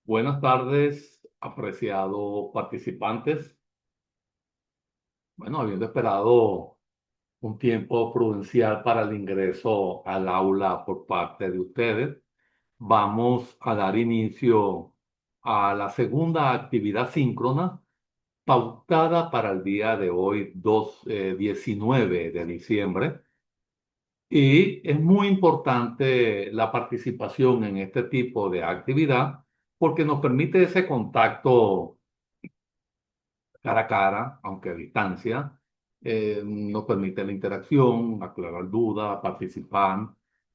Buenas tardes, apreciados participantes. Bueno, habiendo esperado un tiempo prudencial para el ingreso al aula por parte de ustedes, vamos a dar inicio a la segunda actividad síncrona pautada para el día de hoy, 19 de diciembre. Y es muy importante la participación en este tipo de actividad porque nos permite ese contacto cara a cara, aunque a distancia, nos permite la interacción, aclarar dudas, participar,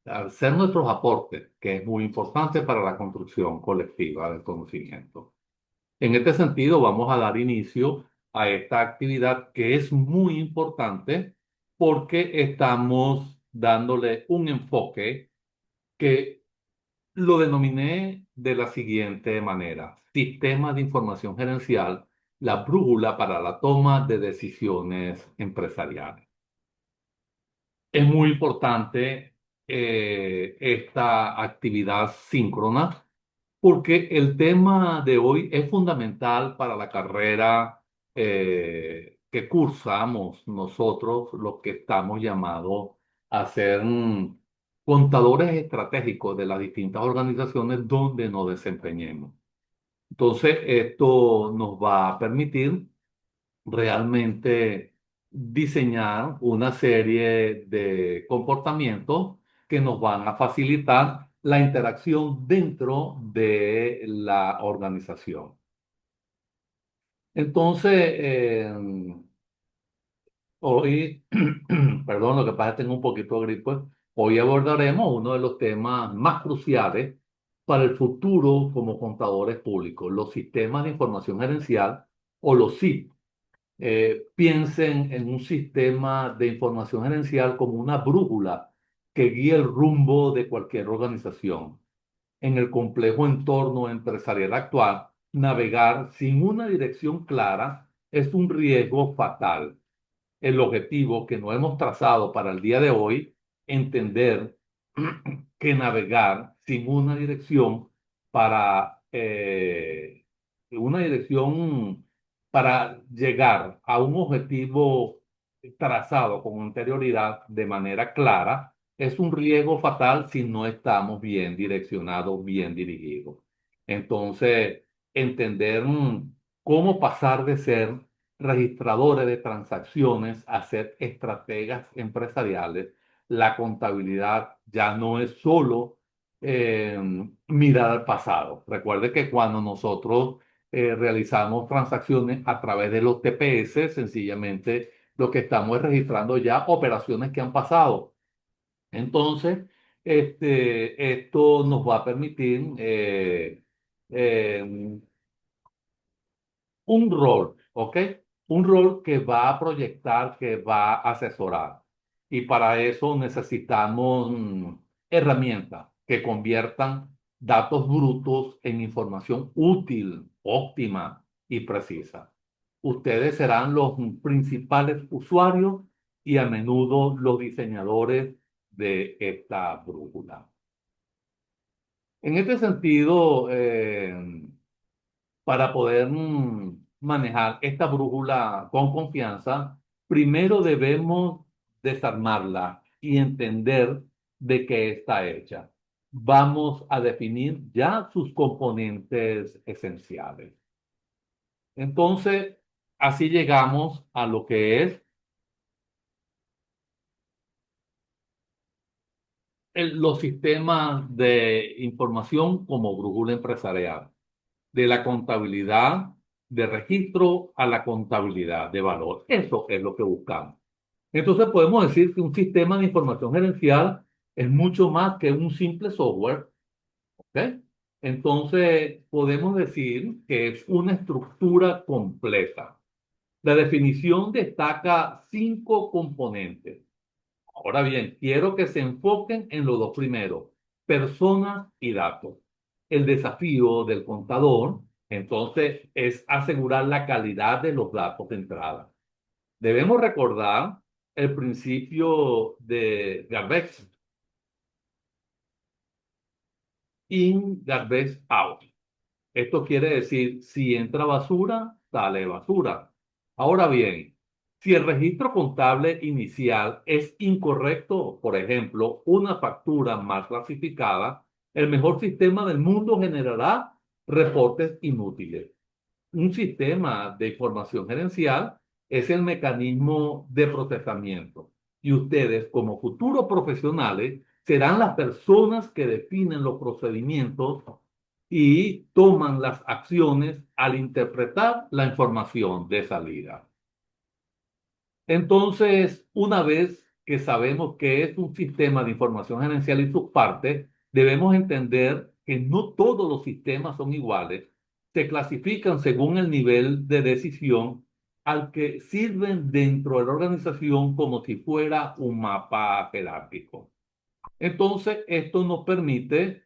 hacer nuestros aportes, que es muy importante para la construcción colectiva del conocimiento. En este sentido, vamos a dar inicio a esta actividad que es muy importante porque estamos dándole un enfoque que lo denominé de la siguiente manera: Sistema de Información Gerencial, la brújula para la toma de decisiones empresariales. Es muy importante esta actividad síncrona porque el tema de hoy es fundamental para la carrera que cursamos nosotros, los que estamos llamados a ser contadores estratégicos de las distintas organizaciones donde nos desempeñemos. Entonces, esto nos va a permitir realmente diseñar una serie de comportamientos que nos van a facilitar la interacción dentro de la organización. Entonces, hoy, perdón, lo que pasa es que tengo un poquito de gripe. Hoy abordaremos uno de los temas más cruciales para el futuro como contadores públicos, los sistemas de información gerencial o los SIP. Piensen en un sistema de información gerencial como una brújula que guía el rumbo de cualquier organización. En el complejo entorno empresarial actual, navegar sin una dirección clara es un riesgo fatal. El objetivo que nos hemos trazado para el día de hoy, entender que navegar sin una dirección para llegar a un objetivo trazado con anterioridad de manera clara, es un riesgo fatal si no estamos bien direccionados, bien dirigidos. Entonces, entender cómo pasar de ser registradores de transacciones a ser estrategas empresariales. La contabilidad ya no es solo eh, mirar al pasado. Recuerde que cuando nosotros realizamos transacciones a través de los TPS, sencillamente lo que estamos es registrando ya operaciones que han pasado. Entonces, esto nos va a permitir eh, un rol, ¿ok? Un rol que va a proyectar, que va a asesorar. Y para eso necesitamos herramientas que conviertan datos brutos en información útil, óptima y precisa. Ustedes serán los principales usuarios y a menudo los diseñadores de esta brújula. En este sentido, para poder manejar esta brújula con confianza, primero debemos desarmarla y entender de qué está hecha. Vamos a definir ya sus componentes esenciales. Entonces, así llegamos a lo que es los sistemas de información como brújula empresarial, de la contabilidad de registro a la contabilidad de valor. Eso es lo que buscamos. Entonces podemos decir que un sistema de información gerencial es mucho más que un simple software, ¿ok? Entonces podemos decir que es una estructura completa. La definición destaca cinco componentes. Ahora bien, quiero que se enfoquen en los dos primeros: personas y datos. El desafío del contador, entonces, es asegurar la calidad de los datos de entrada. Debemos recordar el principio de garbage in, garbage out. Esto quiere decir, si entra basura, sale basura. Ahora bien, si el registro contable inicial es incorrecto, por ejemplo, una factura mal clasificada, el mejor sistema del mundo generará reportes inútiles. Un sistema de información gerencial es el mecanismo de procesamiento y ustedes como futuros profesionales serán las personas que definen los procedimientos y toman las acciones al interpretar la información de salida. Entonces, una vez que sabemos qué es un sistema de información gerencial y sus partes, debemos entender que no todos los sistemas son iguales. Se clasifican según el nivel de decisión al que sirven dentro de la organización como si fuera un mapa jerárquico. Entonces, esto nos permite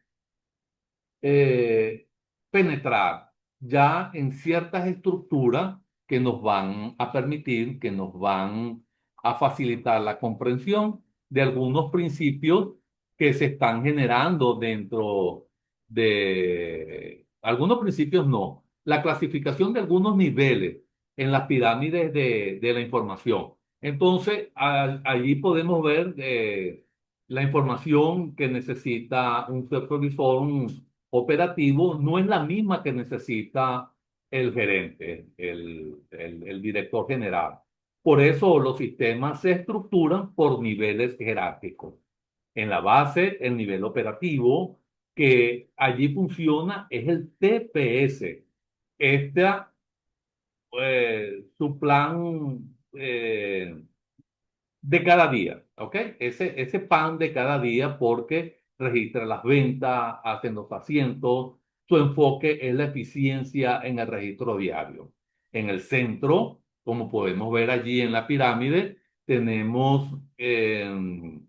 eh, penetrar ya en ciertas estructuras que nos van a permitir, que nos van a facilitar la comprensión de algunos principios que se están generando dentro de algunos principios, no, la clasificación de algunos niveles en las pirámides de la información. Entonces, allí podemos ver la información que necesita un supervisor, operativo no es la misma que necesita el gerente, el director general. Por eso los sistemas se estructuran por niveles jerárquicos. En la base, el nivel operativo, que allí funciona, es el TPS. Esta, su plan de cada día, ¿ok? Ese pan de cada día porque registra las ventas, hacen los asientos, su enfoque es la eficiencia en el registro diario. En el centro, como podemos ver allí en la pirámide, tenemos en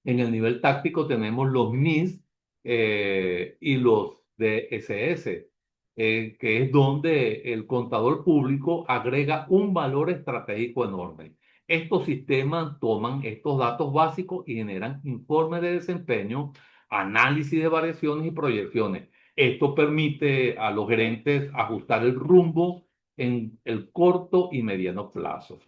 el nivel táctico tenemos los NIS y los DSS, que es donde el contador público agrega un valor estratégico enorme. Estos sistemas toman estos datos básicos y generan informes de desempeño, análisis de variaciones y proyecciones. Esto permite a los gerentes ajustar el rumbo en el corto y mediano plazo.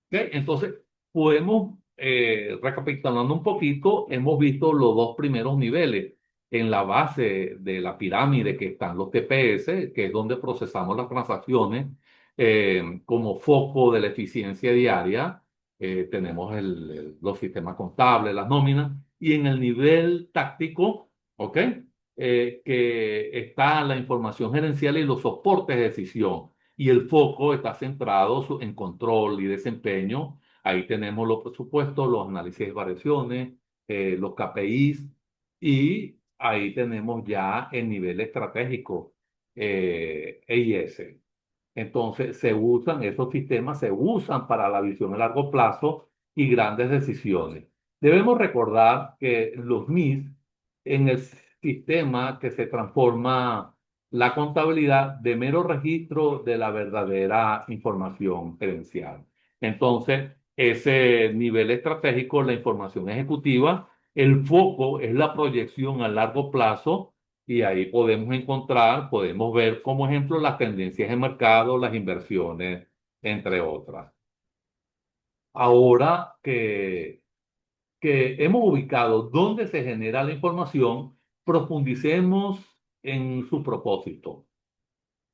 ¿Okay? Entonces, podemos, recapitulando un poquito, hemos visto los dos primeros niveles. En la base de la pirámide que están los TPS, que es donde procesamos las transacciones, como foco de la eficiencia diaria, tenemos los sistemas contables, las nóminas, y en el nivel táctico, ¿ok? Que está la información gerencial y los soportes de decisión y el foco está centrado en control y desempeño. Ahí tenemos los presupuestos, los análisis de variaciones, los KPIs y ahí tenemos ya el nivel estratégico EIS. Entonces, esos sistemas se usan para la visión a largo plazo y grandes decisiones. Debemos recordar que los MIS en el sistema que se transforma la contabilidad de mero registro de la verdadera información gerencial. Entonces, ese nivel estratégico, la información ejecutiva, el foco es la proyección a largo plazo y ahí podemos encontrar, podemos ver como ejemplo las tendencias de mercado, las inversiones, entre otras. Ahora que hemos ubicado dónde se genera la información, profundicemos en su propósito.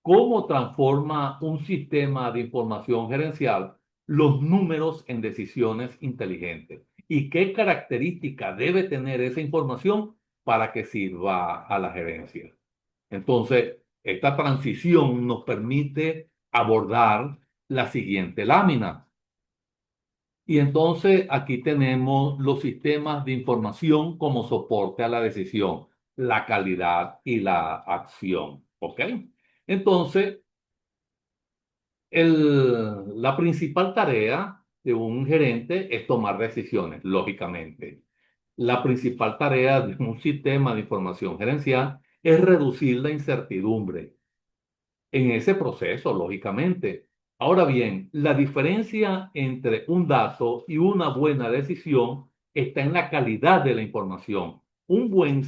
¿Cómo transforma un sistema de información gerencial los números en decisiones inteligentes? ¿Y qué características debe tener esa información para que sirva a la gerencia? Entonces, esta transición nos permite abordar la siguiente lámina. Y entonces aquí tenemos los sistemas de información como soporte a la decisión, la calidad y la acción. ¿Ok? Entonces, la principal tarea de un gerente es tomar decisiones, lógicamente. La principal tarea de un sistema de información gerencial es reducir la incertidumbre en ese proceso, lógicamente. Ahora bien, la diferencia entre un dato y una buena decisión está en la calidad de la información. Un buen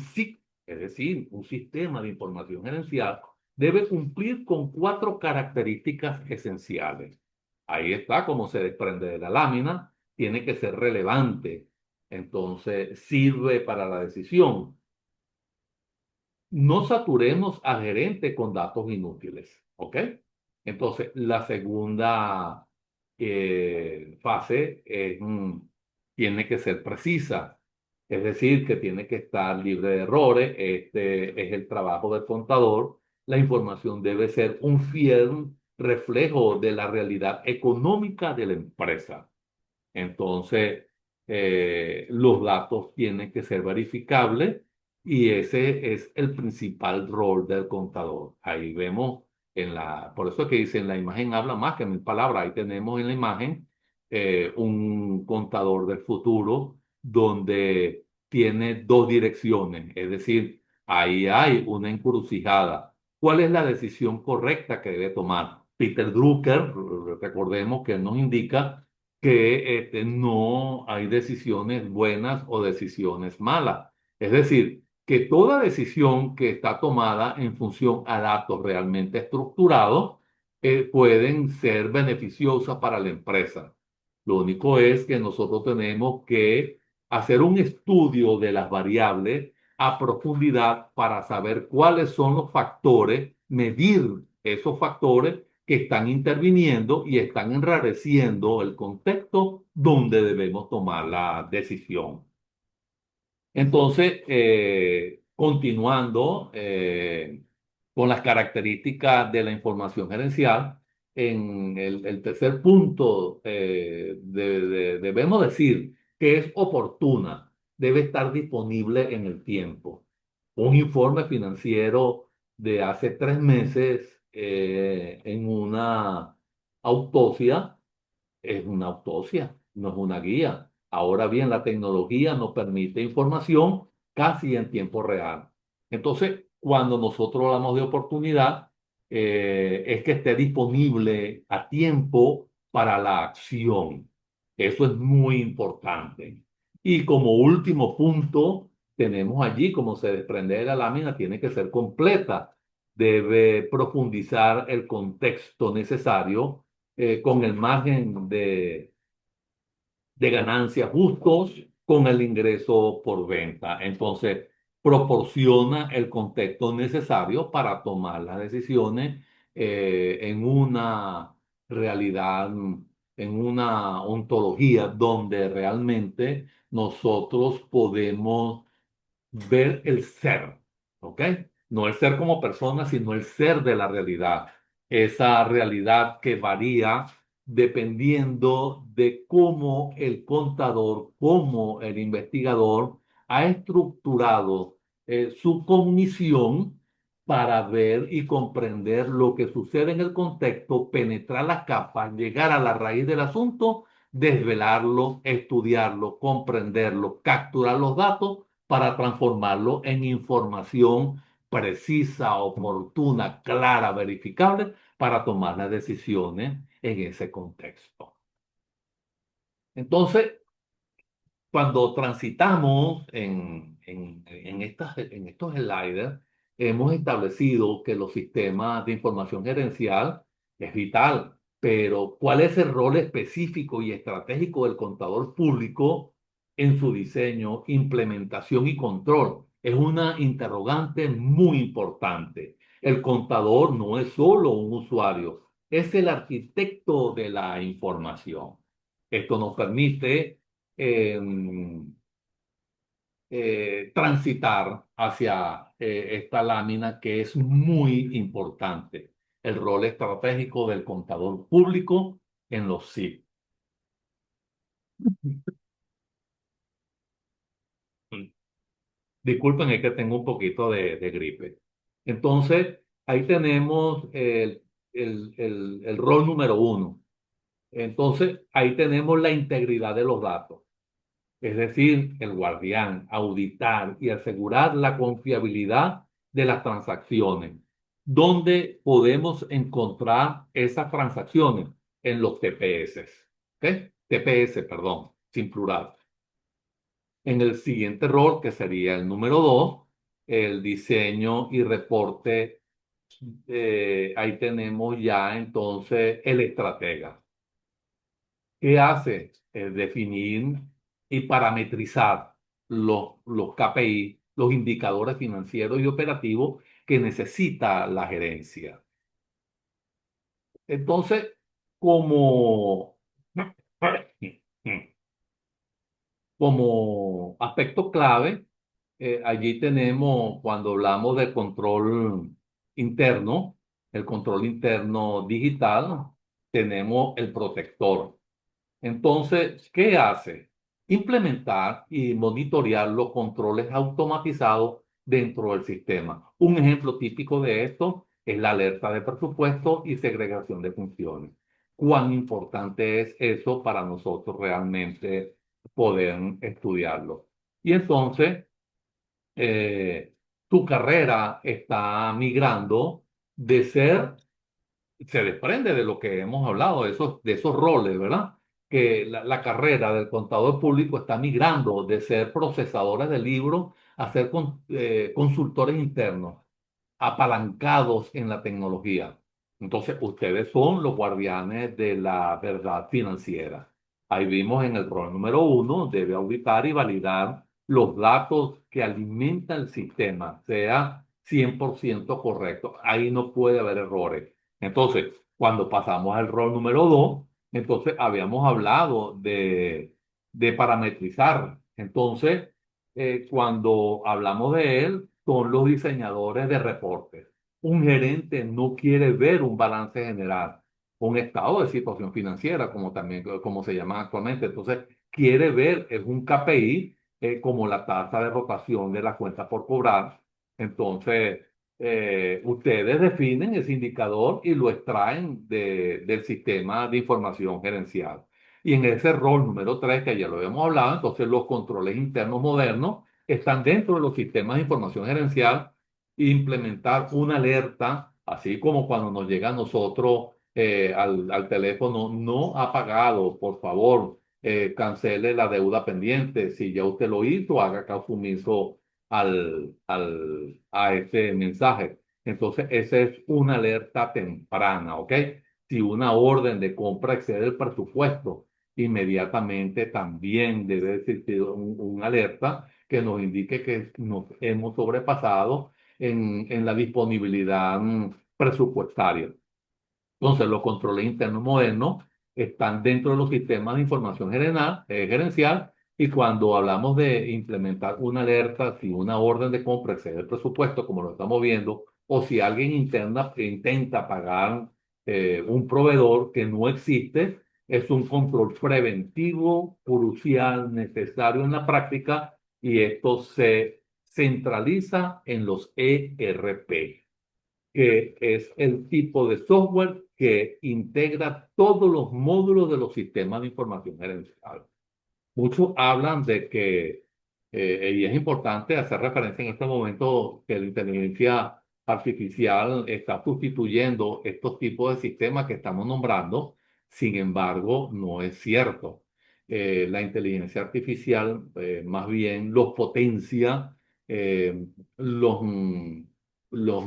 es decir, un sistema de información gerencial, debe cumplir con cuatro características esenciales. Ahí está, como se desprende de la lámina, tiene que ser relevante, entonces sirve para la decisión. No saturemos al gerente con datos inútiles, ¿ok? Entonces, la segunda fase tiene que ser precisa, es decir, que tiene que estar libre de errores. Este es el trabajo del contador. La información debe ser un fiel reflejo de la realidad económica de la empresa. Entonces, los datos tienen que ser verificables y ese es el principal rol del contador. Ahí vemos por eso es que dicen, la imagen habla más que mil palabras. Ahí tenemos en la imagen un contador del futuro donde tiene dos direcciones, es decir, ahí hay una encrucijada. ¿Cuál es la decisión correcta que debe tomar? Peter Drucker, recordemos que él nos indica que no hay decisiones buenas o decisiones malas. Es decir, que toda decisión que está tomada en función a datos realmente estructurados pueden ser beneficiosas para la empresa. Lo único es que nosotros tenemos que hacer un estudio de las variables a profundidad para saber cuáles son los factores, medir esos factores que están interviniendo y están enrareciendo el contexto donde debemos tomar la decisión. Entonces, continuando con las características de la información gerencial, en el tercer punto debemos decir que es oportuna, debe estar disponible en el tiempo. Un informe financiero de hace 3 meses en una autopsia es una autopsia, no es una guía. Ahora bien, la tecnología nos permite información casi en tiempo real. Entonces, cuando nosotros hablamos de oportunidad, es que esté disponible a tiempo para la acción. Eso es muy importante. Y como último punto, tenemos allí, como se desprende de la lámina, tiene que ser completa. Debe profundizar el contexto necesario con el margen de ganancias justos, con el ingreso por venta. Entonces, proporciona el contexto necesario para tomar las decisiones en una realidad, en una ontología donde realmente nosotros podemos ver el ser, ¿ok? No el ser como persona, sino el ser de la realidad. Esa realidad que varía dependiendo de cómo el contador, cómo el investigador ha estructurado su cognición para ver y comprender lo que sucede en el contexto, penetrar las capas, llegar a la raíz del asunto, desvelarlo, estudiarlo, comprenderlo, capturar los datos para transformarlo en información precisa, oportuna, clara, verificable, para tomar las decisiones en ese contexto. Entonces, cuando transitamos en estos sliders, hemos establecido que los sistemas de información gerencial es vital, pero ¿cuál es el rol específico y estratégico del contador público en su diseño, implementación y control? Es una interrogante muy importante. El contador no es solo un usuario, es el arquitecto de la información. Esto nos permite eh, transitar hacia esta lámina que es muy importante, el rol estratégico del contador público en los SIC. Disculpen, es que tengo un poquito de gripe. Entonces, ahí tenemos el rol número uno. Entonces, ahí tenemos la integridad de los datos. Es decir, el guardián, auditar y asegurar la confiabilidad de las transacciones. ¿Dónde podemos encontrar esas transacciones? En los TPS. ¿Ok? TPS, perdón, sin plural. En el siguiente rol, que sería el número 2, el diseño y reporte. Ahí tenemos ya entonces el estratega. ¿Qué hace? Definir y parametrizar los KPI, los indicadores financieros y operativos que necesita la gerencia. Entonces, como, como aspecto clave, allí tenemos, cuando hablamos de control interno, el control interno digital, tenemos el protector. Entonces, ¿qué hace? Implementar y monitorear los controles automatizados dentro del sistema. Un ejemplo típico de esto es la alerta de presupuesto y segregación de funciones. ¿Cuán importante es eso para nosotros realmente poder estudiarlo? Y entonces, eh, tu carrera está migrando de ser, se desprende de lo que hemos hablado, de esos roles, ¿verdad? Que la carrera del contador público está migrando de ser procesadores de libros a ser consultores internos apalancados en la tecnología. Entonces, ustedes son los guardianes de la verdad financiera. Ahí vimos en el rol número uno, debe auditar y validar los datos que alimenta el sistema, sea 100% correcto. Ahí no puede haber errores. Entonces, cuando pasamos al rol número dos, entonces habíamos hablado de parametrizar. Entonces, cuando hablamos de él, son los diseñadores de reportes. Un gerente no quiere ver un balance general, un estado de situación financiera, como también como se llama actualmente. Entonces, quiere ver es un KPI como la tasa de rotación de la cuenta por cobrar. Entonces, ustedes definen ese indicador y lo extraen del sistema de información gerencial. Y en ese rol número 3 que ya lo habíamos hablado, entonces los controles internos modernos están dentro de los sistemas de información gerencial. Implementar una alerta, así como cuando nos llega a nosotros al teléfono, no ha pagado, por favor, cancele la deuda pendiente. Si ya usted lo hizo, haga caso omiso a ese mensaje. Entonces, esa es una alerta temprana, ¿ok? Si una orden de compra excede el presupuesto, inmediatamente también debe existir una alerta que nos indique que nos hemos sobrepasado en la disponibilidad presupuestaria. Entonces, los controles internos modernos están dentro de los sistemas de información gerencial, y cuando hablamos de implementar una alerta, si una orden de compra excede el presupuesto, como lo estamos viendo, o si alguien intenta pagar un proveedor que no existe, es un control preventivo, crucial, necesario en la práctica, y esto se centraliza en los ERP, que es el tipo de software que integra todos los módulos de los sistemas de información gerencial. Muchos hablan de que, y es importante hacer referencia en este momento, que la inteligencia artificial está sustituyendo estos tipos de sistemas que estamos nombrando. Sin embargo, no es cierto. La inteligencia artificial más bien los potencia, los, los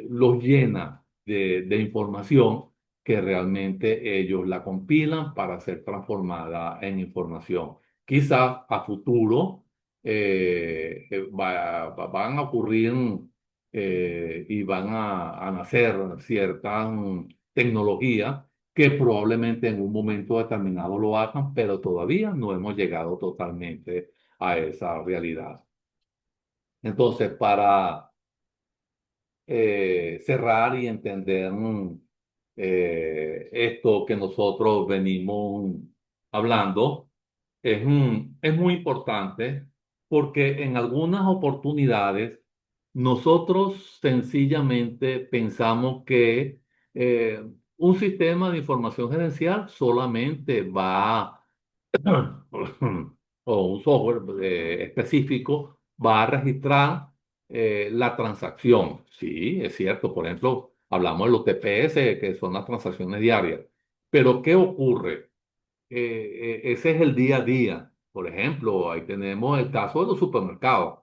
los llena de información que realmente ellos la compilan para ser transformada en información. Quizás a futuro van a ocurrir y van a nacer ciertas tecnologías que probablemente en un momento determinado lo hagan, pero todavía no hemos llegado totalmente a esa realidad. Entonces, para cerrar y entender esto que nosotros venimos hablando, es muy importante porque en algunas oportunidades nosotros sencillamente pensamos que eh, un sistema de información gerencial solamente va o un software específico va a registrar la transacción. Sí, es cierto. Por ejemplo, hablamos de los TPS, que son las transacciones diarias. Pero ¿qué ocurre? Ese es el día a día. Por ejemplo, ahí tenemos el caso de los supermercados.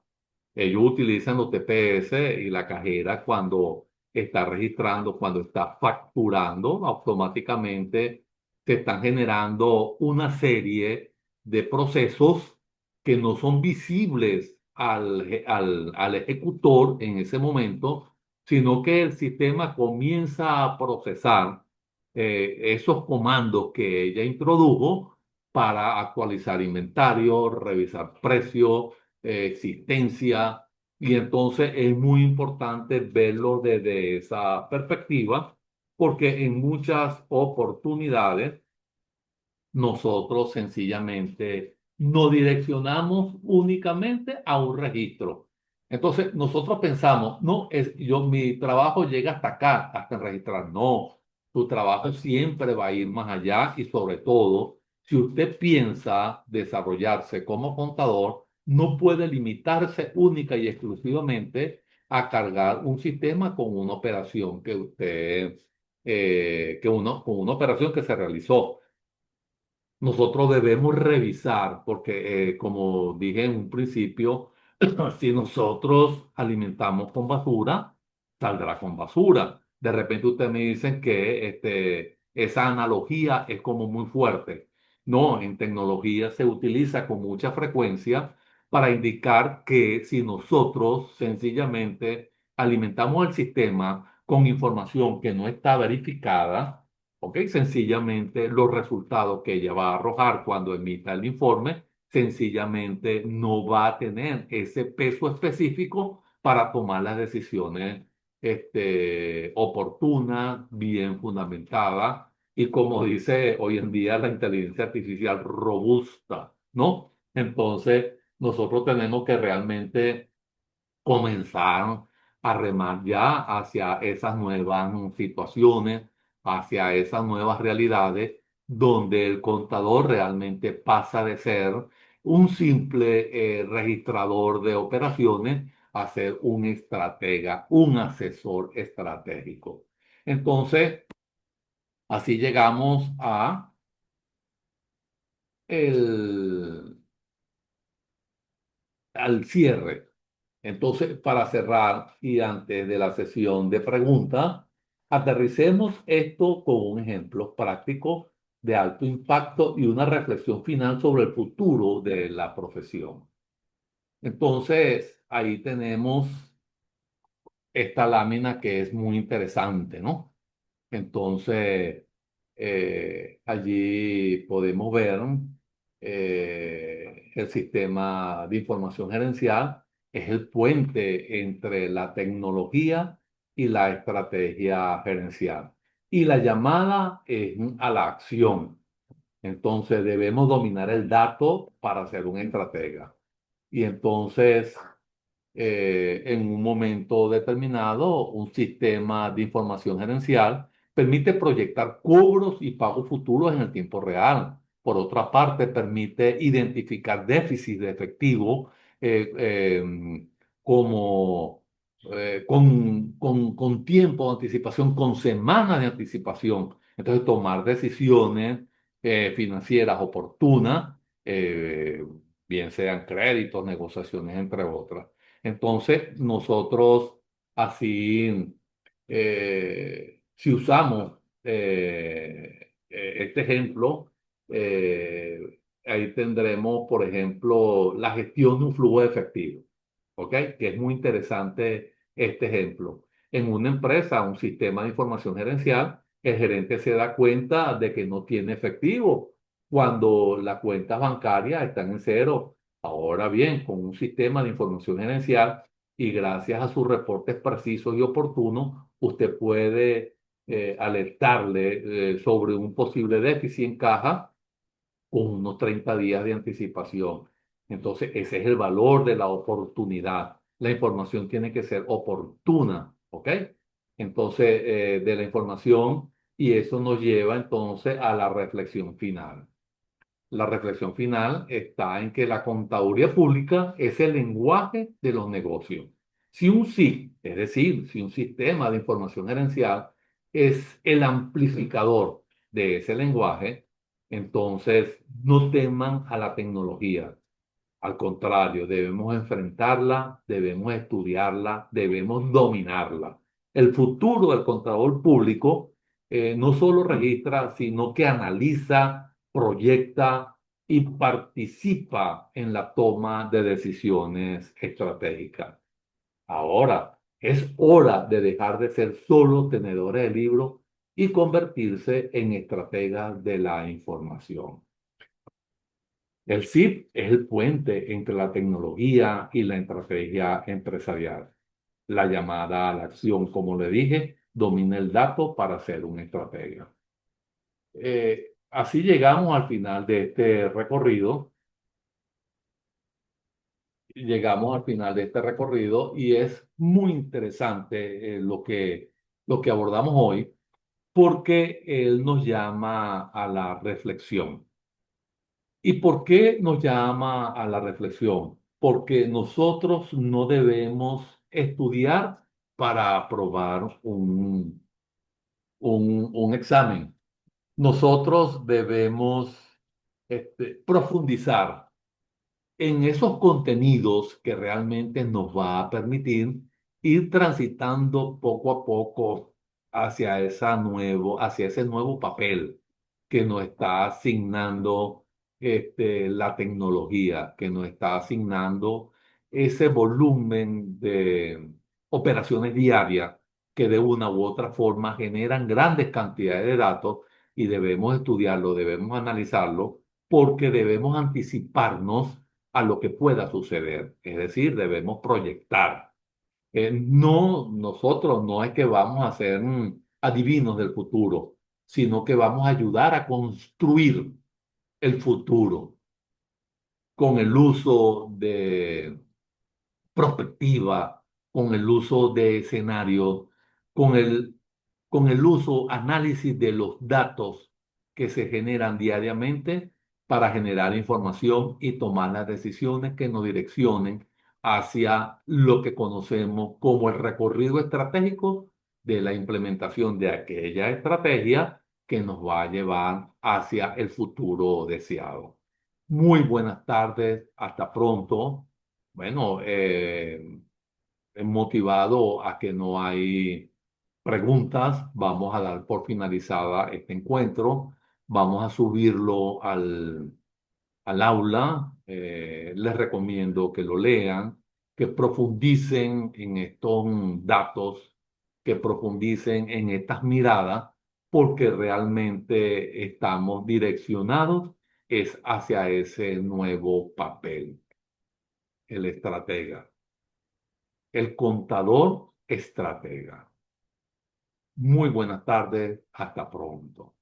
Ellos utilizan los TPS y la cajera cuando está registrando, cuando está facturando, automáticamente se están generando una serie de procesos que no son visibles al ejecutor en ese momento, sino que el sistema comienza a procesar esos comandos que ella introdujo para actualizar inventario, revisar precios, existencia, y entonces es muy importante verlo desde esa perspectiva, porque en muchas oportunidades nosotros sencillamente nos direccionamos únicamente a un registro. Entonces, nosotros pensamos, no, mi trabajo llega hasta acá, hasta registrar. No, tu trabajo siempre va a ir más allá y sobre todo, si usted piensa desarrollarse como contador, no puede limitarse única y exclusivamente a cargar un sistema con una operación que usted, con una operación que se realizó. Nosotros debemos revisar, porque como dije en un principio, si nosotros alimentamos con basura, saldrá con basura. De repente ustedes me dicen que esa analogía es como muy fuerte. No, en tecnología se utiliza con mucha frecuencia para indicar que si nosotros sencillamente alimentamos el sistema con información que no está verificada, ¿ok? Sencillamente los resultados que ella va a arrojar cuando emita el informe, sencillamente no va a tener ese peso específico para tomar las decisiones oportunas, bien fundamentadas y como dice hoy en día la inteligencia artificial robusta, ¿no? Entonces, nosotros tenemos que realmente comenzaron a remar ya hacia esas nuevas situaciones, hacia esas nuevas realidades, donde el contador realmente pasa de ser un simple registrador de operaciones a ser un estratega, un asesor estratégico. Entonces, así llegamos a el, al cierre. Entonces, para cerrar y antes de la sesión de preguntas, aterricemos esto con un ejemplo práctico de alto impacto y una reflexión final sobre el futuro de la profesión. Entonces, ahí tenemos esta lámina que es muy interesante, ¿no? Entonces, allí podemos ver el sistema de información gerencial es el puente entre la tecnología y la estrategia gerencial. Y la llamada es a la acción. Entonces, debemos dominar el dato para ser un estratega. Y entonces en un momento determinado, un sistema de información gerencial permite proyectar cobros y pagos futuros en el tiempo real. Por otra parte, permite identificar déficits de efectivo eh, eh, como con tiempo de anticipación, con semanas de anticipación. Entonces, tomar decisiones financieras oportunas, bien sean créditos, negociaciones, entre otras. Entonces, nosotros así, si usamos este ejemplo, ahí tendremos, por ejemplo, la gestión de un flujo de efectivo, ¿ok? Que es muy interesante este ejemplo. En una empresa, un sistema de información gerencial, el gerente se da cuenta de que no tiene efectivo cuando las cuentas bancarias están en cero. Ahora bien, con un sistema de información gerencial y gracias a sus reportes precisos y oportunos, usted puede alertarle sobre un posible déficit en caja con unos 30 días de anticipación. Entonces, ese es el valor de la oportunidad. La información tiene que ser oportuna, ¿ok? Entonces, de la información, y eso nos lleva entonces a la reflexión final. La reflexión final está en que la contaduría pública es el lenguaje de los negocios. Si un SIG, es decir, si un sistema de información gerencial es el amplificador de ese lenguaje, entonces no teman a la tecnología. Al contrario, debemos enfrentarla, debemos estudiarla, debemos dominarla. El futuro del contador público no solo registra, sino que analiza, proyecta y participa en la toma de decisiones estratégicas. Ahora, es hora de dejar de ser solo tenedores de libros y convertirse en estrategas de la información. El SIP es el puente entre la tecnología y la estrategia empresarial. La llamada a la acción, como le dije, domina el dato para ser un estratega. Así llegamos al final de este recorrido. Llegamos al final de este recorrido y es muy interesante lo que abordamos hoy porque él nos llama a la reflexión. ¿Y por qué nos llama a la reflexión? Porque nosotros no debemos estudiar para aprobar un examen. Nosotros debemos profundizar en esos contenidos que realmente nos va a permitir ir transitando poco a poco hacia ese nuevo papel que nos está asignando la tecnología, que nos está asignando ese volumen de operaciones diarias que de una u otra forma generan grandes cantidades de datos y debemos estudiarlo, debemos analizarlo, porque debemos anticiparnos a lo que pueda suceder. Es decir, debemos proyectar. No, nosotros no es que vamos a ser adivinos del futuro, sino que vamos a ayudar a construir el futuro con el uso de prospectiva, con el uso de escenarios, con con el uso, análisis de los datos que se generan diariamente para generar información y tomar las decisiones que nos direccionen hacia lo que conocemos como el recorrido estratégico de la implementación de aquella estrategia que nos va a llevar hacia el futuro deseado. Muy buenas tardes, hasta pronto. Bueno, motivado a que no hay preguntas, vamos a dar por finalizada este encuentro. Vamos a subirlo al aula. Les recomiendo que lo lean, que profundicen en estos datos, que profundicen en estas miradas, porque realmente estamos direccionados es hacia ese nuevo papel, el estratega. El contador estratega. Muy buenas tardes, hasta pronto.